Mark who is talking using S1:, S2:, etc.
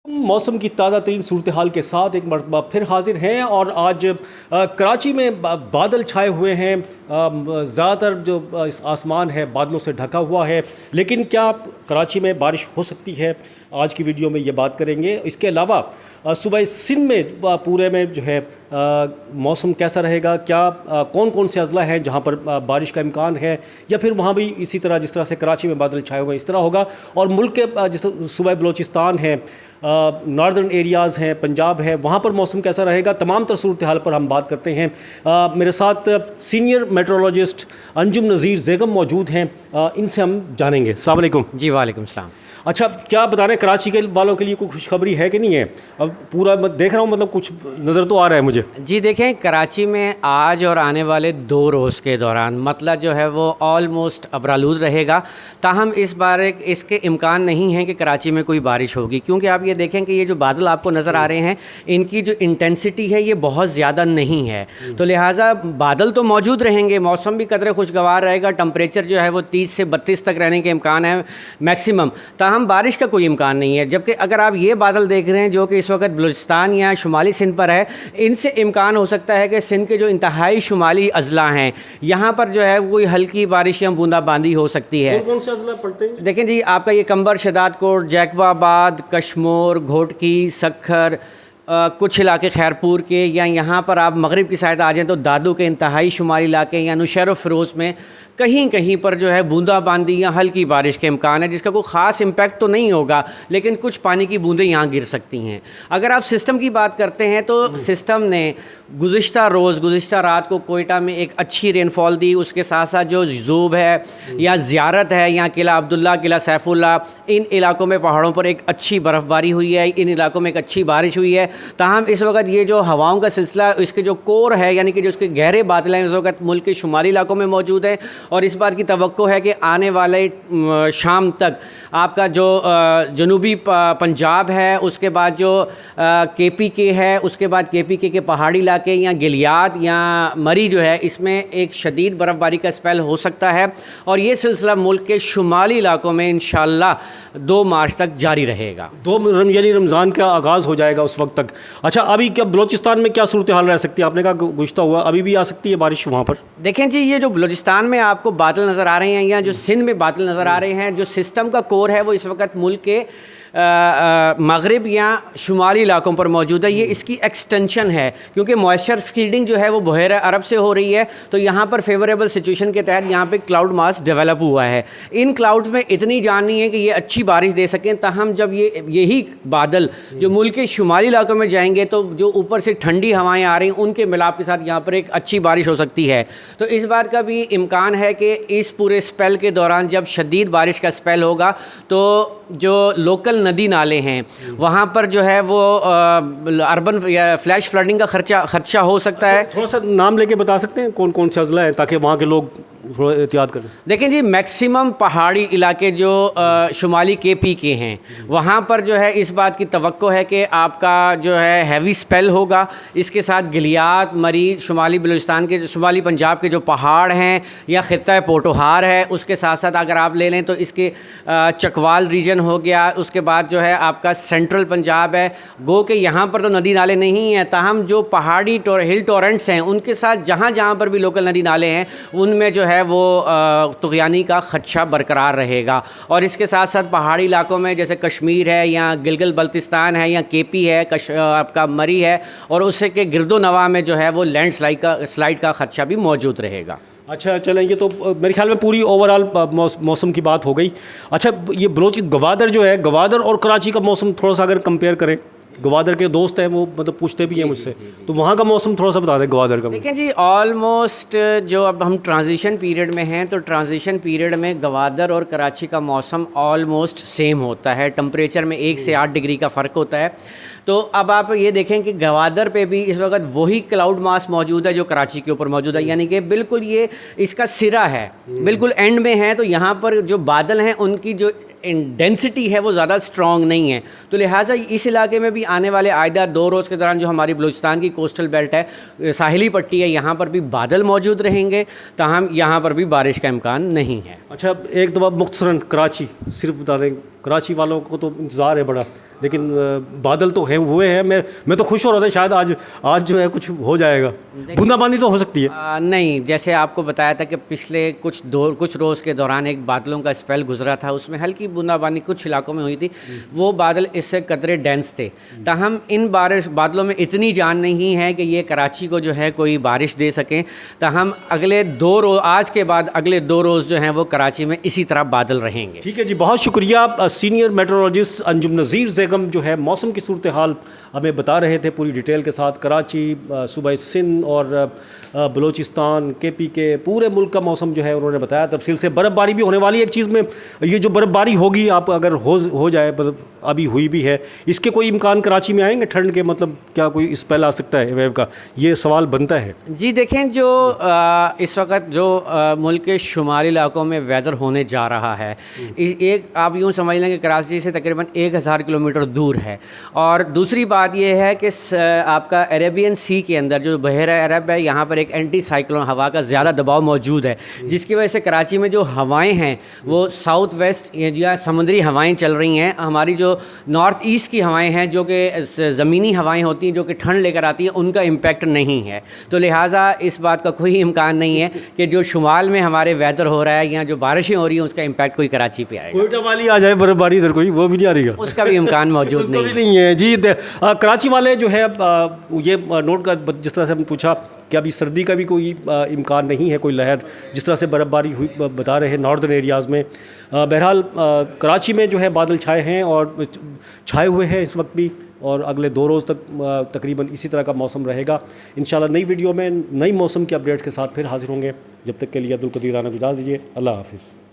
S1: मौसम की ताज़ा तरीन सूरत हाल के साथ एक मरतबा फिर हाजिर हैं और आज कराची में बादल छाए हुए हैं। ज़्यादातर जो आसमान है बादलों से ढका हुआ है, लेकिन क्या कराची में बारिश हो सकती है? आज की वीडियो में ये बात करेंगे। इसके अलावा सुबह सिंध में पूरे में जो है मौसम कैसा रहेगा, क्या कौन कौन से अजला हैं जहाँ पर बारिश का इम्कान है, या फिर वहाँ भी इसी तरह जिस तरह से कराची में बादल छाए हुए हैं इस तरह होगा। और मुल्क के जिस सुबह बलोचिस्तान है, नॉर्दर्न एरियाज़ हैं, पंजाब है, वहाँ पर मौसम कैसा रहेगा, तमाम तर सूरत हाल पर हम बात करते हैं। मेरे साथ सीनियर मेट्रोलॉजिस्ट अंजुम नज़ीर ज़ेगम मौजूद हैं, इनसे हम जानेंगे। अस्सलाम वालेकुम।
S2: जी वालेकुम सलाम।
S1: अच्छा, क्या बता रहे हैं, कराची के वालों के लिए कोई खुशखबरी है कि नहीं है? अब पूरा देख रहा हूँ, मतलब कुछ नज़र तो आ रहा है मुझे।
S2: जी देखें, कराची में आज और आने वाले 2 रोज़ के दौरान मतलब जो है वो ऑलमोस्ट अबरालूद रहेगा। ताहम इस बार इसके इम्कान नहीं है कि कराची में कोई बारिश होगी, क्योंकि आप ये देखें कि ये जो बादल आपको नज़र आ रहे हैं इनकी जो इंटेंसिटी है ये बहुत ज़्यादा नहीं है, तो लिहाजा बादल तो मौजूद रहेंगे, मौसम भी कदरे खुशगवार रहेगा, टम्परेचर जो है वो 30 से 32 तक रहने के इम्कान है मैक्सिमम। हम बारिश का कोई इम्कान नहीं है। जबकि अगर आप ये बादल देख रहे हैं जो कि इस वक्त बलूचिस्तान या शुमाली सिंध पर है, इनसे इम्कान हो सकता है कि सिंध के जो इंतहाई शुमाली अजला हैं यहाँ पर जो है कोई हल्की बारिश या बूंदाबांदी हो सकती है।
S1: कौन से अजला पड़ते हैं?
S2: देखें जी, आपका ये कंबर, शदादकोट, जैकबाबाद, कश्मोर, घोटकी, सखर, कुछ इलाके खैरपुर के, या यहाँ पर आप मगरिब की साइड आ जाएँ तो दादू के इंतहाई शुमाली इलाके या नुशैर फ़िरोज़ में कहीं कहीं पर जो है बूंदाबांदी या हल्की बारिश के इम्कान है, जिसका कोई ख़ास इम्पैक्ट तो नहीं होगा, लेकिन कुछ पानी की बूंदें यहाँ गिर सकती हैं। अगर आप सिस्टम की बात करते हैं तो सिस्टम ने गुज़िश्ता रात को कोयटा में एक अच्छी रेनफॉल दी। उसके साथ साथ जो ज़ूब है या ज़ियारत है या किला अब्दुल्ला, किला सैफुल्ला, इन इलाकों में पहाड़ों पर एक अच्छी बर्फ़बारी हुई है, इन इलाकों में एक अच्छी बारिश हुई है। ताहम इस वक्त ये जो हवाओं का सिलसिला, इसके जो कोर है यानी कि जो उसके गहरे बादल हैं इस वक्त मुल्क के शुमाली इलाकों में मौजूद है, और इस बात की तवक्को है कि आने वाले शाम तक आपका जो जनूबी पंजाब है, उसके बाद जो KPK है, उसके बाद KPK के पहाड़ी इलाके या गिलियाद या मरी जो है, इसमें एक शदीद बर्फ़बारी का स्पेल हो सकता है, और ये सिलसिला मुल्क के शुमाली इलाकों में इंशाअल्लाह 2 मार्च तक जारी रहेगा।
S1: यानी रमज़ान का आगाज़ हो जाएगा उस वक्त तक। अच्छा, अभी क्या बलोचिस्तान में क्या सूरत हाल रह सकती है? आपने कहा गुज़श्ता हुआ, अभी भी आ सकती है बारिश वहाँ पर?
S2: देखें जी, ये जो बलूचिस्तान में आपको बादल नज़र आ रहे हैं या जो सिंध में बादल नज़र आ रहे हैं, जो सिस्टम का कोर है वो इस वक्त मुल्क के मगरिब या शुमाली इलाकों पर मौजूद है। ये इसकी एक्सटेंशन है, क्योंकि मॉइस्चर फीडिंग जो है वो बहर अरब से हो रही है, तो यहाँ पर फेवरेबल सिचुएशन के तहत यहाँ पे क्लाउड मास डेवलप हुआ है। इन क्लाउड्स में इतनी जान नहीं है कि ये अच्छी बारिश दे सकें, ताहम जब यही बादल जो मुल्क के शुमाली इलाकों में जाएंगे तो जो ऊपर से ठंडी हवाएँ आ रही हैं उनके मिलाप के साथ यहाँ पर एक अच्छी बारिश हो सकती है। तो इस बात का भी इम्कान है कि इस पूरे स्पेल के दौरान जब शदीद बारिश का स्पेल होगा तो जो लोकल नदी नाले हैं वहाँ पर जो है वो अर्बन या फ्लैश फ्लडिंग का खर्चा हो सकता है।
S1: थोड़ा सा नाम लेके बता सकते हैं कौन कौन से अजला है, ताकि वहाँ के लोग थोड़ा एहतियात करें?
S2: देखें जी, मैक्सिमम पहाड़ी इलाके जो शुमाली KPK हैं वहाँ पर जो है इस बात की तवक्को है कि आपका जो है हैवी स्पेल होगा। इसके साथ गिलियात, मरी, शुमाली बलूचिस्तान के, शुमाली पंजाब के जो पहाड़ हैं या खित्ता पोटोहार है, उसके साथ साथ अगर आप ले लें तो इसके चकवाल रीजन हो गया, उसके बाद जो है आपका सेंट्रल पंजाब है। गो के यहाँ पर तो नदी नाले नहीं हैं, ताहम जो पहाड़ी हिल टोरेंट्स हैं उनके साथ जहाँ जहाँ पर भी लोकल नदी नाले हैं उनमें जो है वो तुग़यानी का खदशा बरकरार रहेगा। और इसके साथ साथ पहाड़ी इलाकों में जैसे कश्मीर है या गिलगित बल्तिस्तान है या KP है, आपका मरी है, और उससे के गिरदो नवा में जो है वो स्लाइड का खदशा भी मौजूद रहेगा।
S1: अच्छा, चलें, ये तो मेरे ख्याल में पूरी ओवरऑल मौसम की बात हो गई। अच्छा, ये गवादर जो है, गवादर और कराची का मौसम थोड़ा सा अगर कंपेयर करें, गवादर के दोस्त हैं वो मतलब पूछते भी हैं मुझसे, तो वहाँ का मौसम थोड़ा सा बता दें गवादर का।
S2: देखें जी, ऑलमोस्ट जो अब हम ट्रांजिशन पीरियड में हैं तो ट्रांजिशन पीरियड में गवादर और कराची का मौसम ऑलमोस्ट सेम होता है, टेम्परेचर में 1 से 8 डिग्री का फ़र्क होता है। तो अब आप ये देखें कि गवादर पे भी इस वक्त वही क्लाउड मास मौजूद है जो कराची के ऊपर मौजूद है, यानी कि बिल्कुल ये इसका सिरा है, बिल्कुल एंड में है, तो यहाँ पर जो बादल हैं उनकी जो डेंसिटी है वो ज़्यादा स्ट्रॉन्ग नहीं है, तो लिहाजा इस इलाके में भी आने वाले आइंदा 2 रोज़ के दौरान जो हमारी बलूचिस्तान की कोस्टल बेल्ट है, साहिली पट्टी है, यहाँ पर भी बादल मौजूद रहेंगे, ताहम यहाँ पर भी बारिश का इम्कान नहीं है।
S1: अच्छा, एक दफ़ा मुख्तसरन कराची सिर्फ बता दें कराची वालों को तो इंतज़ार है बड़ा, लेकिन बादल तो हैं हुए हैं। मैं तो खुश हो रहा था शायद आज जो है कुछ हो जाएगा, बूंदाबांदी तो हो सकती है।
S2: नहीं, जैसे आपको बताया था कि पिछले कुछ रोज़ के दौरान एक बादलों का स्पेल गुजरा था, उसमें हल्की बूंदाबांदी कुछ इलाकों में हुई थी। वो बादल इससे कतरे डेंस थे। ताहम इन बादलों में इतनी जान नहीं है कि ये कराची को जो है कोई बारिश दे सकें। ताहम अगले 2 रोज़, आज के बाद अगले 2 रोज़ जो हैं वो कराची में इसी तरह बादल रहेंगे।
S1: ठीक है जी, बहुत शुक्रिया। सीनियर मेट्रोलॉजिस्ट अंजुम नज़ीर ज़ेगम जो है मौसम की सूरत हाल हमें बता रहे थे पूरी डिटेल के साथ। कराची, सूबा सिंध और बलूचिस्तान, KP के पूरे मुल्क का मौसम जो है उन्होंने बताया तफसील से। बर्फ़बारी भी होने वाली है। एक चीज़ में ये जो बर्फ़बारी होगी, आप अगर हो जाए, अभी हुई भी है, इसके कोई इम्कान कराची में आएंगे ठंड के? मतलब क्या कोई स्पेल आ सकता है वेव का? ये सवाल बनता है।
S2: जी देखें, जो इस वक्त जो मुल्क के शुमाली इलाकों में वेदर होने जा रहा है, एक आप यूँ समझ लें कि कराची से तकरीबन 1000 किलोमीटर दूर है। और दूसरी बात यह है कि आपका अरेबियन सी के अंदर जो बहरा अरब है, यहाँ पर एक एंटी साइक्लोन हवा का ज़्यादा दबाव मौजूद है, जिसकी वजह से कराची में जो हवाएं हैं वो साउथ वेस्ट या समुद्री हवाएं चल रही हैं। हमारी जो नॉर्थ ईस्ट की हवाएं हैं, जो कि ज़मीनी हवाएं होती हैं, जो कि ठंड लेकर आती हैं, उनका इम्पैक्ट नहीं है। तो लिहाजा इस बात का कोई इम्कान नहीं है कि जो शुमाल में हमारे वेदर हो रहा है या जो बारिशें हो रही हैं, उसका इम्पैक्ट कोई कराची पे आएगा।
S1: कोयटा वाली आ जाए बर्फ़बारी इधर, कोई वो भी नहीं आ रही है,
S2: उसका भी इम्कान मौजूद
S1: नहीं है जी। कराची वाले जो है ये नोट का, जिस तरह से हमने पूछा कि अभी सर्दी का भी कोई इम्कान नहीं है, कोई लहर जिस तरह से बर्फ़बारी हुई बता रहे हैं नॉर्दर्न एरियाज़ में। बहरहाल कराची में जो है बादल छाए हैं और छाए हुए हैं इस वक्त भी, और अगले 2 रोज़ तक तकरीबन इसी तरह का मौसम रहेगा। इंशाल्लाह नई वीडियो में नई मौसम के अपडेट्स के साथ फिर हाजिर होंगे। जब तक के लिए अब्दुल कदीर राना को इजाज़त दीजिए। अल्लाह हाफ़िज़।